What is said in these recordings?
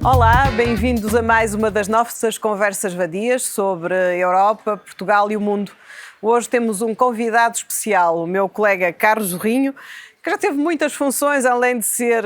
Olá, bem-vindos a mais uma das nossas conversas vadias sobre a Europa, Portugal e o mundo. Hoje temos um convidado especial, o meu colega Carlos Zorrinho, que já teve muitas funções, além de ser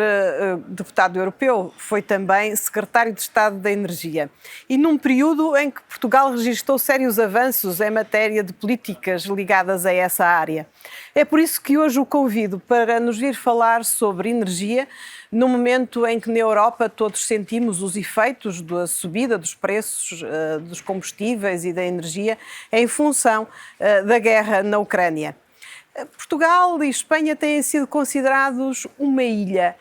deputado europeu, foi também secretário de Estado da Energia. E num período em que Portugal registrou sérios avanços em matéria de políticas ligadas a essa área. É por isso que hoje o convido para nos vir falar sobre energia, no momento em que na Europa todos sentimos os efeitos da subida dos preços dos combustíveis e da energia em função da guerra na Ucrânia. Portugal e Espanha têm sido considerados uma ilha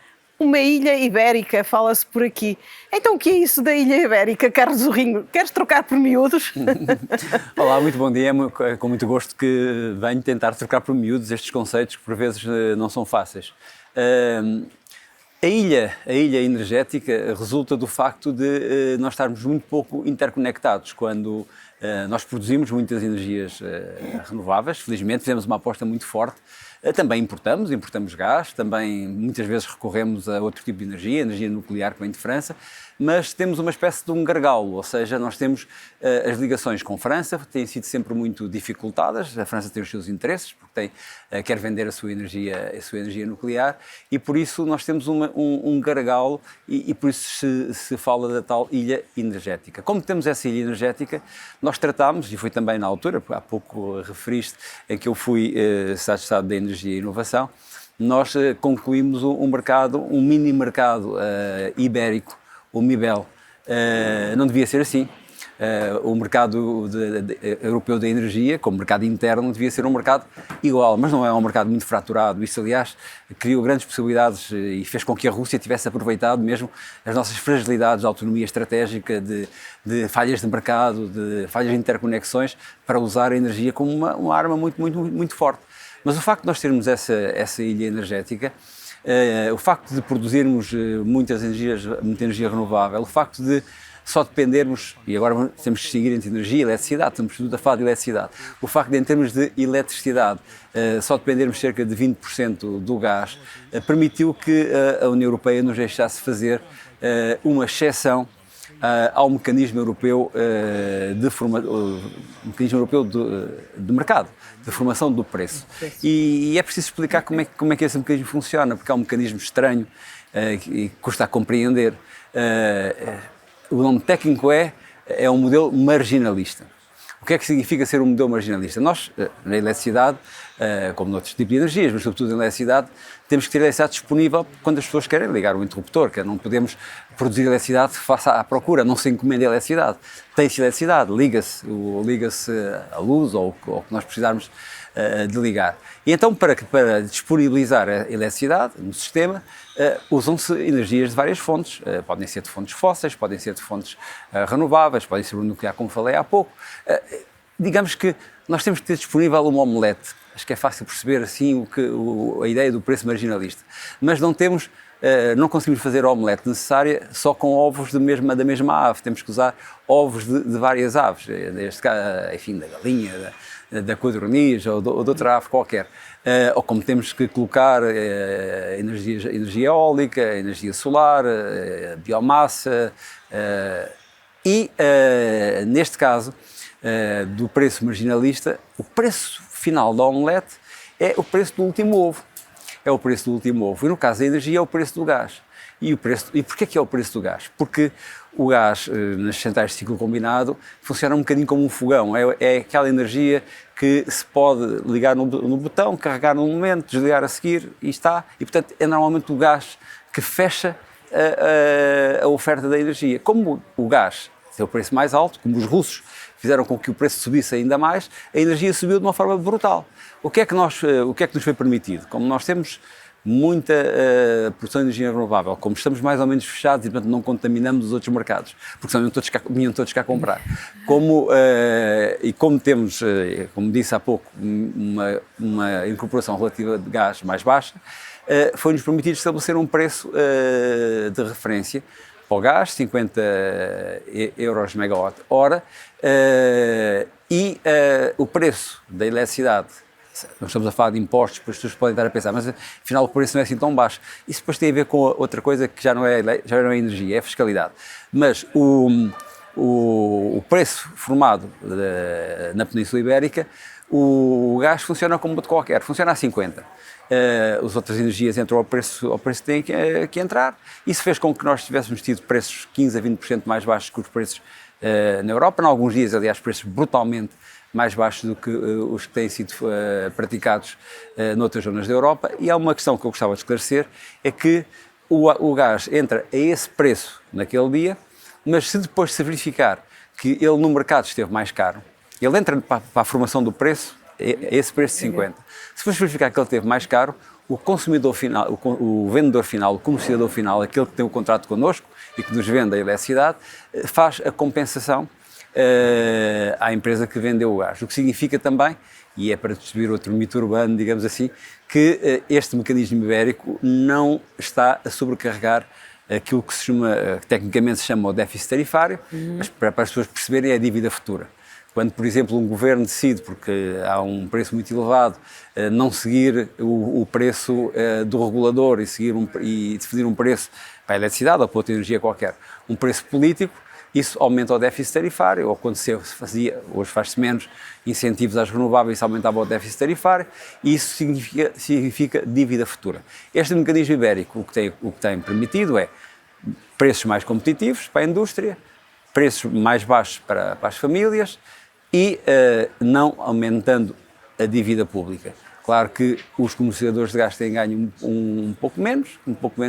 ibérica, fala-se por aqui. Então o que é isso da ilha ibérica, Carlos Zorrinho? Queres trocar por miúdos? Olá, muito bom dia. É com muito gosto que venho tentar trocar por miúdos estes conceitos que por vezes não são fáceis. A ilha energética resulta do facto de nós estarmos muito pouco interconectados. Quando nós produzimos muitas energias renováveis, felizmente fizemos uma aposta muito forte. Também importamos gás, também muitas vezes recorremos a outro tipo de energia nuclear que vem de França, mas temos uma espécie de um gargalo, ou seja, nós temos as ligações com França, têm sido sempre muito dificultadas, a França tem os seus interesses, porque quer vender a sua energia nuclear, e por isso nós temos um gargalo e por isso se fala da tal ilha energética. Como temos essa ilha energética, nós tratamos, e foi também na altura, há pouco referiste, em que eu fui Secretário de Estado da Energia e Inovação, nós concluímos um mini mercado ibérico, o MIBEL. Não devia ser assim. O mercado europeu da energia, como mercado interno, devia ser um mercado igual, mas não é um mercado muito fraturado. Isso, aliás, criou grandes possibilidades e fez com que a Rússia tivesse aproveitado mesmo as nossas fragilidades de autonomia estratégica, de falhas de mercado, de falhas de interconexões, para usar a energia como uma arma muito forte. Mas o facto de nós termos essa ilha energética, o facto de produzirmos muita energia renovável, o facto de só dependermos, e agora temos que seguir entre energia e eletricidade, estamos tudo a falar de eletricidade, o facto de, em termos de eletricidade, só dependermos cerca de 20% do gás, permitiu que a União Europeia nos deixasse fazer uma exceção ao mecanismo europeu de mercado, de formação do preço. E é preciso explicar como é que esse mecanismo funciona, porque é um mecanismo estranho e custa a compreender. O nome técnico é um modelo marginalista. O que é que significa ser um modelo marginalista? Nós, na eletricidade, como noutros tipos de energias, mas sobretudo na eletricidade, temos que ter eletricidade disponível quando as pessoas querem ligar o interruptor, que não podemos produzir eletricidade face à procura, não se encomenda a eletricidade. Tem-se eletricidade, liga-se a luz ou o que nós precisarmos de ligar. E então, para disponibilizar a eletricidade no sistema, usam-se energias de várias fontes. Podem ser de fontes fósseis, podem ser de fontes renováveis, podem ser o nuclear, como falei há pouco. Digamos que nós temos que ter disponível uma omelete. Acho que é fácil perceber assim a ideia do preço marginalista. Mas não conseguimos fazer a omelete necessária só com ovos da mesma ave. Temos que usar ovos de várias aves, neste caso, enfim, da galinha, da codorniz ou de outra ave qualquer. Ou como temos que colocar energia eólica, energia solar, biomassa e, neste caso, do preço marginalista, o preço final da omelete é o preço do último ovo. É o preço do último ovo. E no caso da energia é o preço do gás. E porquê que é o preço do gás? Porque o gás, nas centrais de ciclo combinado, funciona um bocadinho como um fogão. É aquela energia que se pode ligar no botão, carregar num momento, desligar a seguir e está. E, portanto, é normalmente o gás que fecha a oferta da energia. Como o gás tem o preço mais alto, como os russos fizeram com que o preço subisse ainda mais, a energia subiu de uma forma brutal. O que é que nos foi permitido? Como nós temos muita produção de energia renovável, como estamos mais ou menos fechados e, portanto, não contaminamos os outros mercados, porque senão vinham todos cá comprar. Como temos, como disse há pouco, uma incorporação relativa de gás mais baixa, foi-nos permitido estabelecer um preço de referência para o gás, 50 euros megawatt-hora, e o preço da eletricidade nós estamos a falar de impostos, as pessoas podem estar a pensar, mas afinal o preço não é assim tão baixo. Isso depois tem a ver com outra coisa que já não é energia, é a fiscalidade. Mas o preço formado na Península Ibérica, o gás funciona como outro qualquer, funciona a 50. As outras energias entram ao preço que têm que entrar. Isso fez com que nós tivéssemos tido preços 15% a 20% mais baixos que os preços na Europa. Em alguns dias, aliás, preços brutalmente mais baixos do que os que têm sido praticados noutras zonas da Europa. E há uma questão que eu gostava de esclarecer, é que o gás entra a esse preço naquele dia, mas se depois se verificar que ele no mercado esteve mais caro, ele entra para a formação do preço, é esse preço de 50. Se depois verificar que ele esteve mais caro, o consumidor final, o vendedor final, o comerciador final, aquele que tem o contrato connosco e que nos vende a eletricidade, faz a compensação à empresa que vendeu o gás. O que significa também, e é para distribuir outro mito urbano, digamos assim, que este mecanismo ibérico não está a sobrecarregar aquilo que tecnicamente se chama o déficit tarifário, mas para as pessoas perceberem é a dívida futura. Quando, por exemplo, um governo decide, porque há um preço muito elevado, não seguir o preço do regulador e definir um preço para a eletricidade ou para outra energia qualquer, um preço político, isso aumenta o déficit tarifário, ou quando se fazia, hoje faz-se menos, incentivos às renováveis, aumentava o déficit tarifário, e isso significa dívida futura. Este mecanismo ibérico, o que tem permitido é preços mais competitivos para a indústria, preços mais baixos para as famílias e não aumentando a dívida pública. Claro que os comerciadores de gás têm ganho um pouco menos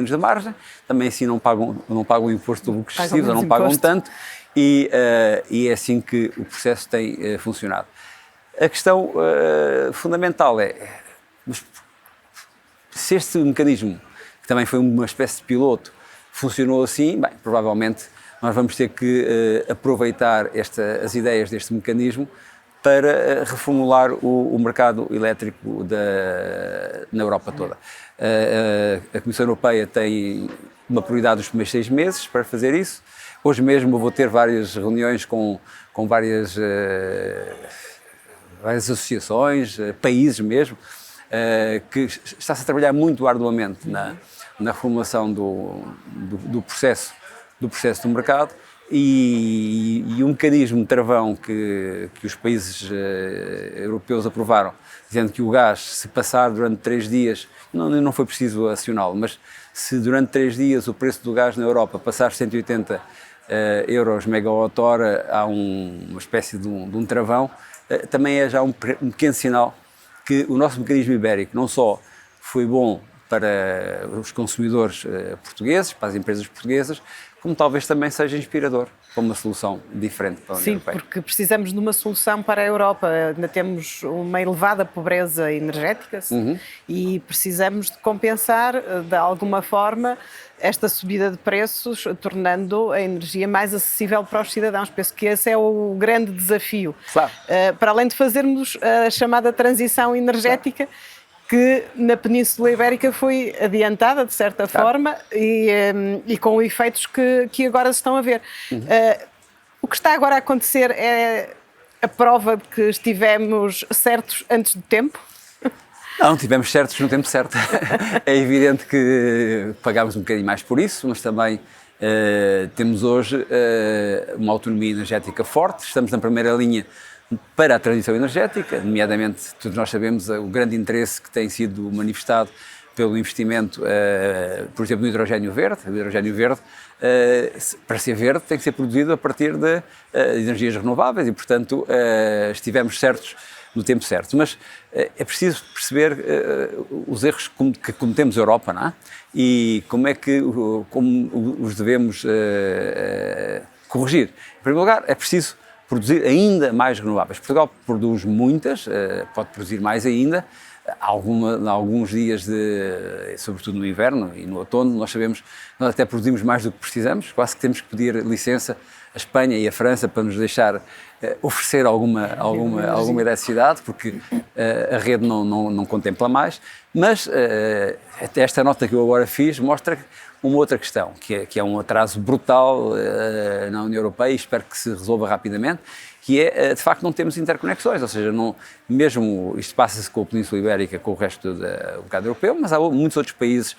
de margem, também assim não pagam o imposto de lucros excessivos, ou não pagam tanto, e é assim que o processo tem funcionado. A questão fundamental é, se este mecanismo, que também foi uma espécie de piloto, funcionou assim, bem, provavelmente nós vamos ter que aproveitar as ideias deste mecanismo para reformular o mercado elétrico na Europa toda. A Comissão Europeia tem uma prioridade nos primeiros 6 meses para fazer isso. Hoje mesmo eu vou ter várias reuniões com várias associações, países mesmo, que está-se a trabalhar muito arduamente na reformulação do processo do mercado. E um mecanismo de travão que os países europeus aprovaram, dizendo que o gás, se passar durante 3 dias, não foi preciso acioná-lo, mas se durante 3 dias o preço do gás na Europa passar 180 euros megawatt-hora, há uma espécie de um travão, também é já um pequeno sinal que o nosso mecanismo ibérico não só foi bom para os consumidores portugueses, para as empresas portuguesas, como talvez também seja inspirador para uma solução diferente para a União Europeia. Sim, porque precisamos de uma solução para a Europa. Ainda temos uma elevada pobreza energética e precisamos de compensar, de alguma forma, esta subida de preços, tornando a energia mais acessível para os cidadãos. Penso que esse é o grande desafio. Claro. Para além de fazermos a chamada transição energética, que na Península Ibérica foi adiantada, de certa forma, e com efeitos que agora se estão a ver. O que está agora a acontecer é a prova de que estivemos certos antes do tempo? Não, estivemos certos no tempo certo. É evidente que pagámos um bocadinho mais por isso, mas também temos hoje uma autonomia energética forte, estamos na primeira linha para a transição energética, nomeadamente, todos nós sabemos o grande interesse que tem sido manifestado pelo investimento, por exemplo, no hidrogénio verde. O hidrogénio verde, para ser verde, tem que ser produzido a partir de energias renováveis e, portanto, estivemos certos no tempo certo. Mas é preciso perceber os erros que cometemos na Europa, não é? E como os devemos corrigir. Em primeiro lugar, é preciso produzir ainda mais renováveis. Portugal produz muitas, pode produzir mais ainda. Alguns dias, sobretudo no inverno e no outono, nós sabemos que nós até produzimos mais do que precisamos, quase que temos que pedir licença a Espanha e a França para nos deixar oferecer alguma eletricidade, porque a rede não contempla mais, mas até esta nota que eu agora fiz mostra uma outra questão, que é um atraso brutal na União Europeia, e espero que se resolva rapidamente, que é, de facto, não temos interconexões, ou seja, mesmo isto passa-se com a Península Ibérica, com o resto do mercado europeu, mas há muitos outros países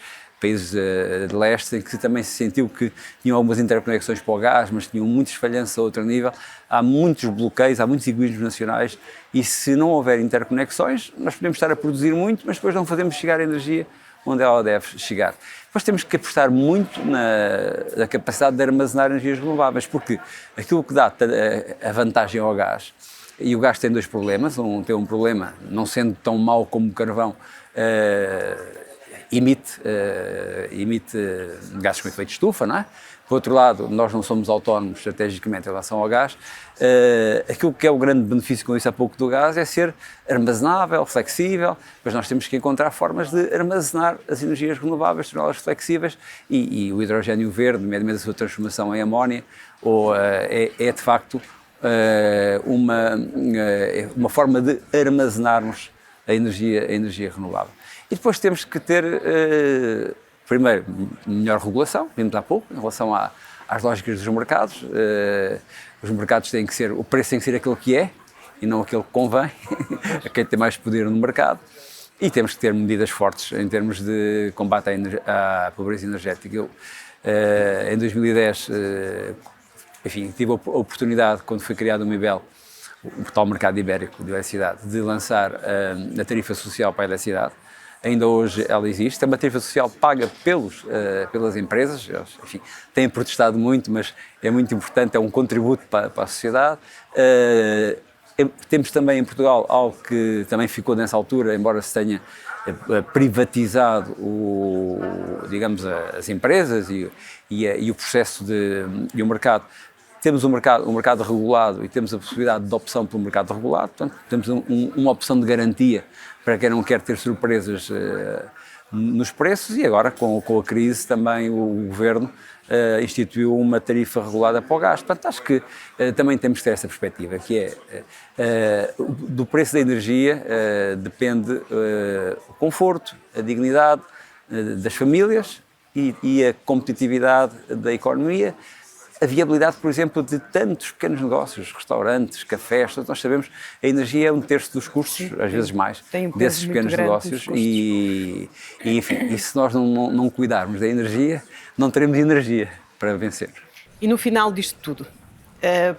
de leste, em que também se sentiu que tinham algumas interconexões para o gás, mas tinham muitos falhanços a outro nível. Há muitos bloqueios, há muitos egoísmos nacionais, e se não houver interconexões, nós podemos estar a produzir muito, mas depois não fazemos chegar a energia onde ela deve chegar. Depois temos que apostar muito na capacidade de armazenar energias renováveis, porque aquilo que dá a vantagem ao gás, e o gás tem dois problemas, tem um problema, não sendo tão mau como o carvão, emite gases com efeito de estufa, não é? Por outro lado, nós não somos autónomos estrategicamente em relação ao gás. Aquilo que é o grande benefício, como disse há pouco, do gás é ser armazenável, flexível, mas nós temos que encontrar formas de armazenar as energias renováveis, torná-las flexíveis, e o hidrogênio verde, nomeadamente a sua transformação em amónia, é de facto uma forma de armazenarmos a energia renovável. E depois temos que ter, primeiro, melhor regulação, vimos há pouco, em relação às lógicas dos mercados. Os mercados têm que ser, o preço tem que ser aquele que é, e não aquele que convém, a quem tem mais poder no mercado. E temos que ter medidas fortes em termos de combate à pobreza energética. Eu, em 2010, enfim, tive a oportunidade, quando foi criado o MIBEL, o tal mercado ibérico de eletricidade, de lançar a tarifa social para a eletricidade. Ainda hoje ela existe, é uma tarifa social paga pelas empresas, eles, enfim, têm protestado muito, mas é muito importante, é um contributo para a sociedade. Temos também em Portugal algo que também ficou nessa altura, embora se tenha privatizado digamos, as empresas e o processo e o mercado. Temos um mercado regulado e temos a possibilidade de opção pelo mercado regulado, portanto, temos uma opção de garantia para quem não quer ter surpresas nos preços, e agora com a crise também o Governo instituiu uma tarifa regulada para o gás. Portanto, acho que também temos que ter essa perspectiva, que é do preço da energia depende o conforto, a dignidade das famílias e a competitividade da economia. A viabilidade, por exemplo, de tantos pequenos negócios, restaurantes, cafés, nós sabemos que a energia é 1/3 dos custos, às vezes mais, desses pequenos negócios enfim, e se nós não cuidarmos da energia, não teremos energia para vencer. E no final disto tudo,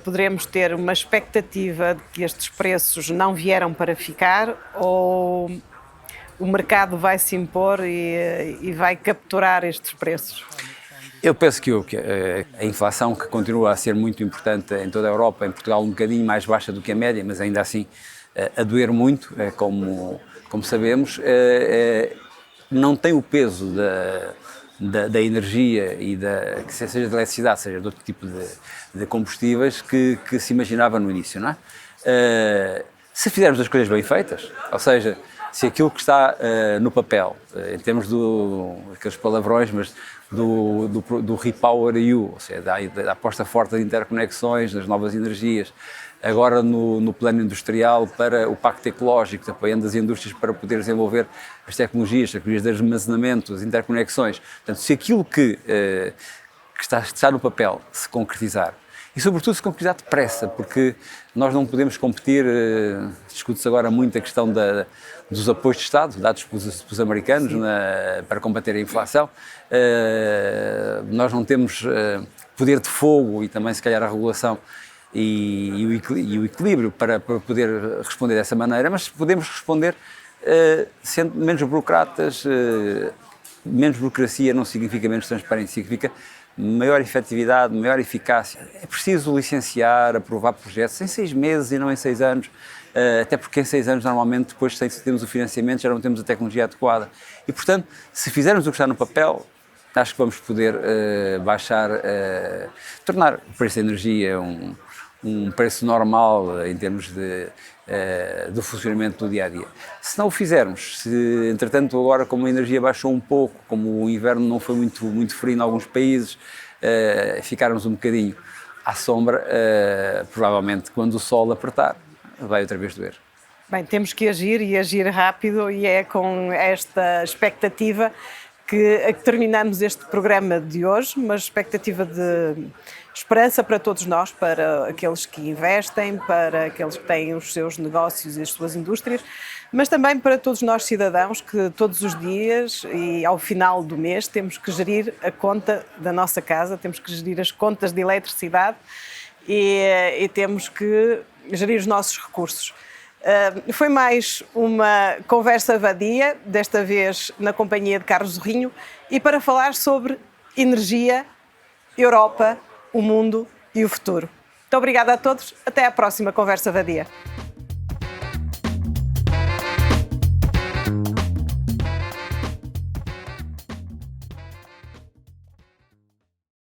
poderemos ter uma expectativa de que estes preços não vieram para ficar, ou o mercado vai se impor e vai capturar estes preços? Eu penso que a inflação, que continua a ser muito importante em toda a Europa, em Portugal um bocadinho mais baixa do que a média, mas ainda assim a doer muito, como sabemos, não tem o peso da energia, que seja de eletricidade, seja de outro tipo de combustíveis, que se imaginava no início, não é? Se fizermos as coisas bem feitas, ou seja, se aquilo que está no papel, em termos aqueles palavrões, mas do Repower EU, ou seja, da aposta forte das interconexões, das novas energias, agora no plano industrial para o Pacto Ecológico, apoiando as indústrias para poder desenvolver as tecnologias de armazenamento, as interconexões. Portanto, se aquilo que está no papel se concretizar, e sobretudo se concretizar depressa, porque nós não podemos competir, discute-se agora muito a questão dos apoios de Estado, dados pelos americanos para combater a inflação. Nós não temos poder de fogo e também se calhar a regulação e o equilíbrio para poder responder dessa maneira, mas podemos responder sendo menos burocratas. Menos burocracia não significa menos transparência, significa maior efetividade, maior eficácia. É preciso licenciar, aprovar projetos em 6 meses e não em 6 anos, até porque em 6 anos normalmente depois se temos o financiamento já não temos a tecnologia adequada. E portanto, se fizermos o que está no papel, acho que vamos poder tornar o preço da energia um preço normal em termos do funcionamento do dia-a-dia. Se não o fizermos, se entretanto agora como a energia baixou um pouco, como o inverno não foi muito frio em alguns países, ficarmos um bocadinho à sombra, provavelmente quando o sol apertar, vai outra vez doer. Bem, temos que agir e agir rápido, e é com esta expectativa que terminamos este programa de hoje, uma expectativa de esperança para todos nós, para aqueles que investem, para aqueles que têm os seus negócios e as suas indústrias, mas também para todos nós cidadãos que todos os dias e ao final do mês temos que gerir a conta da nossa casa, temos que gerir as contas de eletricidade e temos que gerir os nossos recursos. Foi mais uma conversa vadia, desta vez na companhia de Carlos Zorrinho, e para falar sobre energia, Europa, o mundo e o futuro. Muito obrigada a todos, até à próxima Conversa Vadia.